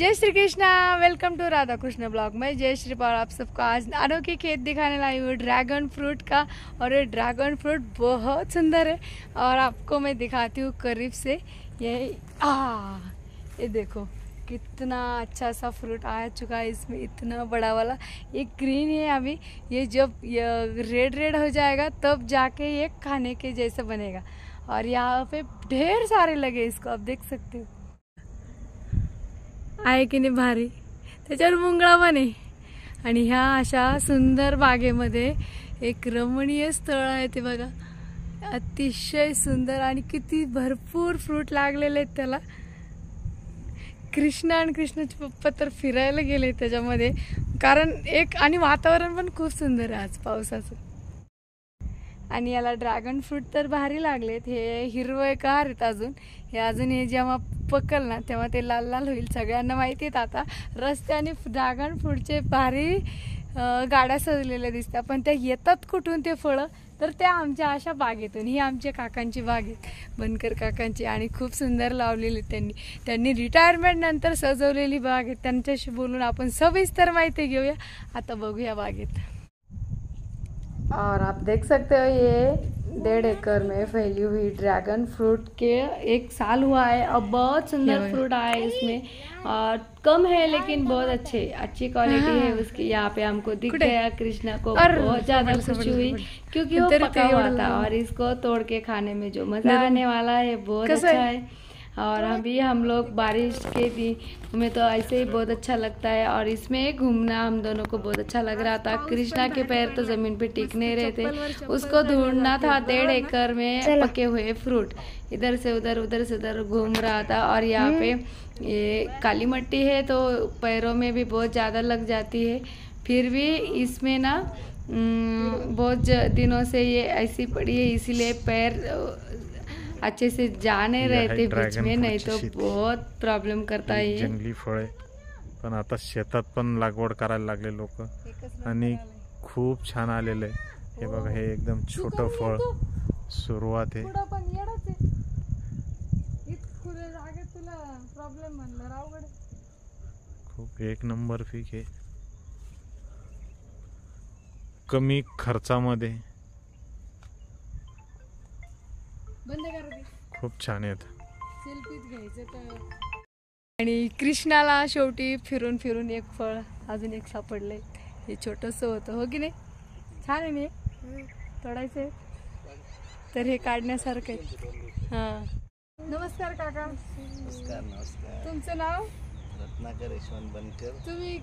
Jai Shri Krishna. Welcome to Radha Krishna blog में। जय श्री पाल। आप सबको आज अनोखी खेत दिखाने लाई हूँ ड्रैगन फ्रूट का। और ये ड्रैगन फ्रूट बहुत सुंदर है और आपको मैं दिखाती हूँ करीब से। ये देखो कितना अच्छा सा फ्रूट आ चुका है इसमें, इतना बड़ा वाला। ये ग्रीन है अभी, ये जब रेड रेड हो जाएगा तब जाके ये खाने के जैसा बनेगा। और यहाँ पे ढेर सारे लगे इसको, आप देख सकते हो। आहे की नाही भारी, त्याच्यावर मुंगळा पण आहे। आणि ह्या अशा सुंदर बागेमध्ये एक रमणीय स्थळ आहे ते बघा, अतिशय सुंदर आणि किती भरपूर फ्रूट लागलेले आहेत त्याला। कृष्णा आणि कृष्णाचे पप्पा तर फिरायला गेले त्याच्यामध्ये, कारण एक आणि वातावरण पण खूप सुंदर आहे आज पावसाचं। आणि याला ड्रॅगन फ्रूट तर भारी लागलेत, हे हिरवेगार आहेत अजून। हे अजून हे जेव्हा पकल ना तेव्हा ते लाल लाल होईल। सगळ्यांना माहिती आहेत आता रस्त्याने ड्रॅगन फ्रूटचे भारी गाड्या सजलेल्या दिसतात, पण त्या येतात कुठून ते फळं? तर त्या आमच्या अशा बागेतून। ही आमच्या काकांची बाग आहे, बनकर काकांची, आणि खूप सुंदर लावलेली त्यांनी रिटायरमेंट नंतर सजवलेली बाग आहे। त्यांच्याशी बोलून आपण सविस्तर माहिती घेऊया। आता बघूया बागेत। और आप देख सकते हो ये 1.5 एकड़ में फैली हुई ड्रैगन फ्रूट के 1 साल हुआ है। अब बहुत सुंदर फ्रूट आया है इसमें, और कम है लेकिन बहुत अच्छी क्वालिटी है उसकी। यहाँ पे हमको दिख गया, कृष्णा को बहुत ज्यादा खुशी हुई क्योंकि वो पका हुआ था, और इसको तोड़ के खाने में जो मजा आने वाला है बहुत अच्छा है। और अभी हम लोग बारिश के दिन में तो ऐसे ही बहुत अच्छा लगता है, और इसमें घूमना हम दोनों को बहुत अच्छा लग रहा था। कृष्णा के पैर तो जमीन पे टिक नहीं रहे थे, उसको ढूंढना था 1.5 एकड़ में पके हुए फ्रूट। इधर से उधर घूम रहा था। और यहाँ पे ये काली मिट्टी है तो पैरों में भी बहुत ज़्यादा लग जाती है, फिर भी इसमें ना बहुत दिनों से ये ऐसी पड़ी है, इसीलिए पैर अच्छे से जा नहीं रहे थे बीच में, नहीं तो बहुत प्रॉब्लेम करता है। जंगली फळे पण आता शेतात पण लागवड करायला लागले लोक, आणि खूप छान आलेले। हे बघा, हे एकदम छोटं फळ सुरुवात आहे। खूप एक नंबर पीक आहे, कमी खर्चामध्ये खूप छान आहेत। सेल्फीच घ्यायचं तर। आणि कृष्णाला शेवटी फिरून फिरून एक फळ अजून एक सापडलंय। हे छोटंसं होतं, हो की नाही? छान आहे ना, तोडायचं तर हे काढण्यासारखं आहे। हां, नमस्कार काका। नमस्कार नमस्कार। तुमचं नाव? रत्नाकर यशवंत बनकर। तुम्ही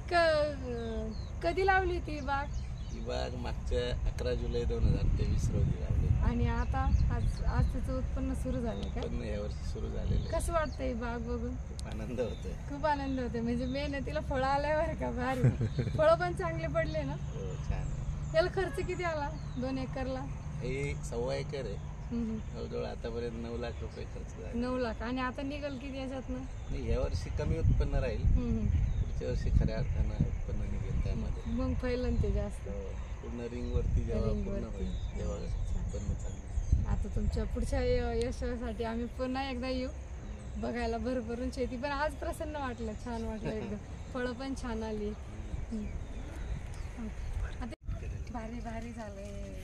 कधी लावली ती बाग? ही बाग मागच्या 11 जुलै 2023 रोजी लावली, आणि आता आज त्याचं उत्पन्न सुरू झालं का? उत्पन्न यावर्षी सुरू झालेलं। कसं वाटतंय बाग बघून? खूप आनंद होतोय, खूप आनंद होते। म्हणजे मेहनतीला फळं आल्यावर का भारी, फळं पण चांगले पडले ना? हो, छान। याला खर्च किती आला 2 एकरला? हे 1.25 एकर आहे, जवळजवळ आतापर्यंत 9 लाख रुपये खर्च झाला। 9 लाख। आणि आता निघल किती याच्यातनं? नाही, यावर्षी कमी उत्पन्न राहील, पुढच्या वर्षी खऱ्या अर्थानं उत्पन्न निघेल त्यामध्ये। मग फैलन ते जास्त पूर्ण रिंग वरती जेव्हा पूर्ण होईल तेव्हा उत्पन्न चांगलं। आता तुमच्या पुढच्या यशासाठी आम्ही पुन्हा एकदा येऊ बघायला भरभरून शेती। पण आज प्रसन्न वाटलं, छान वाटलं एकदम, फळं पण छान आली। भारी भारी झालंय।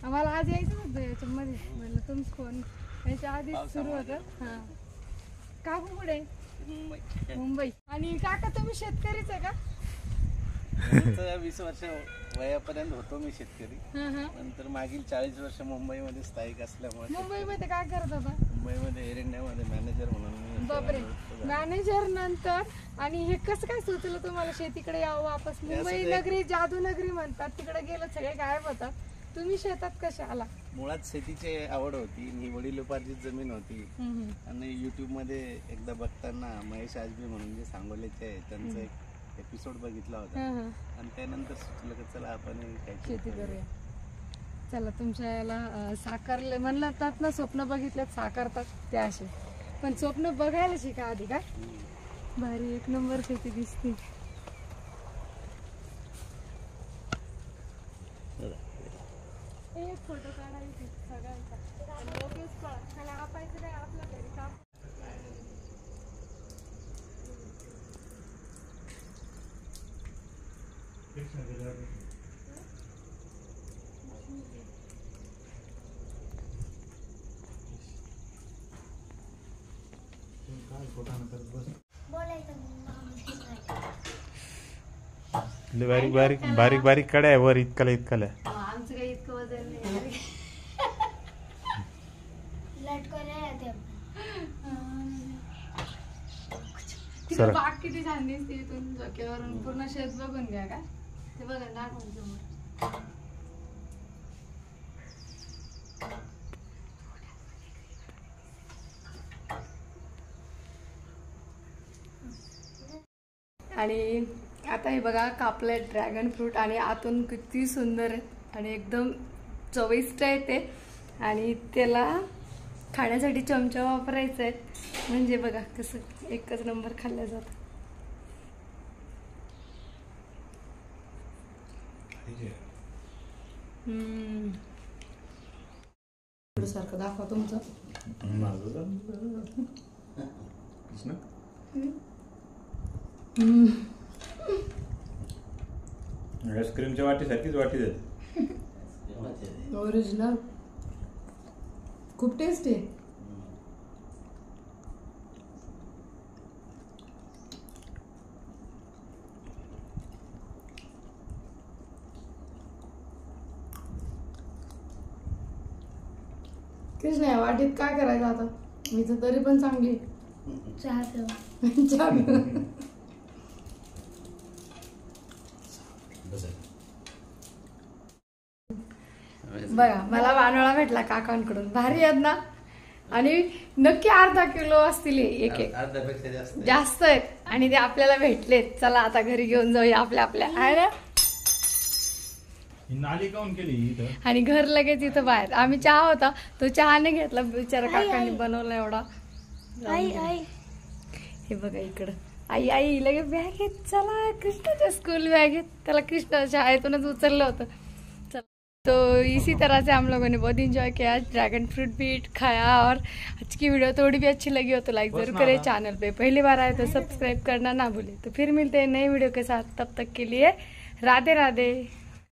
आम्हाला आज यायचं होतं याच्यामध्ये, म्हणलं तुमचं फोन याच्या आधीच सुरू होतं। हां, काकू कुठे? मुंबई। आणि काका तुम्ही शेतकरीच आहे का? 20 वर्ष वयापर्यंत होतो मी शेतकरी, नंतर मागील 40 वर्ष मुंबईमध्ये स्थायिक असल्यामुळे। मुंबईमध्ये काय करत होता? मुंबईमध्ये एरंड्यामध्ये मॅनेजर म्हणून। बापरे, मॅनेजर नंतर। आणि हे कसं काय सुचलं तुम्हाला शेतीकडे यावं वापस? मुंबई नगरी जादू नगरी म्हणतात, तिकडे गेलं सगळे गायब होतात, तुम्ही शेतात कशा आला? मुळात शेतीची आवड होती, ही वडिलोपार्जित जमीन होती, आणि युट्यूब मध्ये एकदा बघताना महेश आजबे म्हणून जे सांगोल्याचे आहे त्यांचं एक एपिसोड बघितला होता, आणि त्यानंतर सुचलं की चला आपण शेती करूया। चला, तुमच्या याला साकारले म्हणतात ना, स्वप्न बघितल्यात साकारतात ते असे, पण स्वप्न बघायला शिका आधी काय। भारी, एक नंबर शेती दिसते। एक फोटो काढायची सगळ्यांचा, आपल्या घरी काम। बारीक बारीक बारीक बारीक कड्या आहे वर इतकाला इतकाला. आमचं काही इतकं वजन नाही. तिथं बाग किती छान दिसते इथून डोक्यावरून. पूर्ण शेत बघून घ्या का ते बघा दाखवून समोर. आणि आता हे बघा कापलंय ड्रॅगन फ्रूट आणि आतून किती सुंदर आहे आणि एकदम चविष्ट आहे ते. आणि त्याला खाण्यासाठी चमचा वापरायचा आहे म्हणजे बघा कसं एकच नंबर खाल्लं जातं. सारखं दाखवा तुमचं. आईस्क्रीमच्या वाटीसारखीच वाटी देत. ओरिजिनल खूप टेस्टी आहे. कृष्ण या वाटीत काय करायचं आता. मी तर तरी पण चांगली चहा बघा मला वानोळा भेटला काकांकडून. भारी आहेत ना. आणि नक्की अर्धा किलो असतील एक एक. अर्ध्यापेक्षा जास्त आहेत आणि ते आपल्याला भेटलेत. चला आता घरी घेऊन जाऊया आपल्या आपल्या आहे ना. नाली काऊन केली. आणि घर लगेच इथं बाहेर. आम्ही चहा होता तो चहा नाही घेतला बिचारा काकांनी बनवला एवढा. हे बघा इकडं आई आई लगे बॅग घेत. चला कृष्णाच्या स्कूल बॅग घेत. त्याला कृष्णा शाळेतूनच उचललं होतं. चला तो इसी तरह से हम लोगों ने बहुत इंजॉय किया. ड्रैगन फ्रूट भी खाया. और आज की वीडियो थोड़ी भी अच्छी लगी हो तो लाइक जरूर करें. चैनल पे पहली बार आए तो सब्सक्राइब करना ना भूले. तो फिर मिलते हैं नई वीडियो के साथ. तब तक के लिए राधे राधे.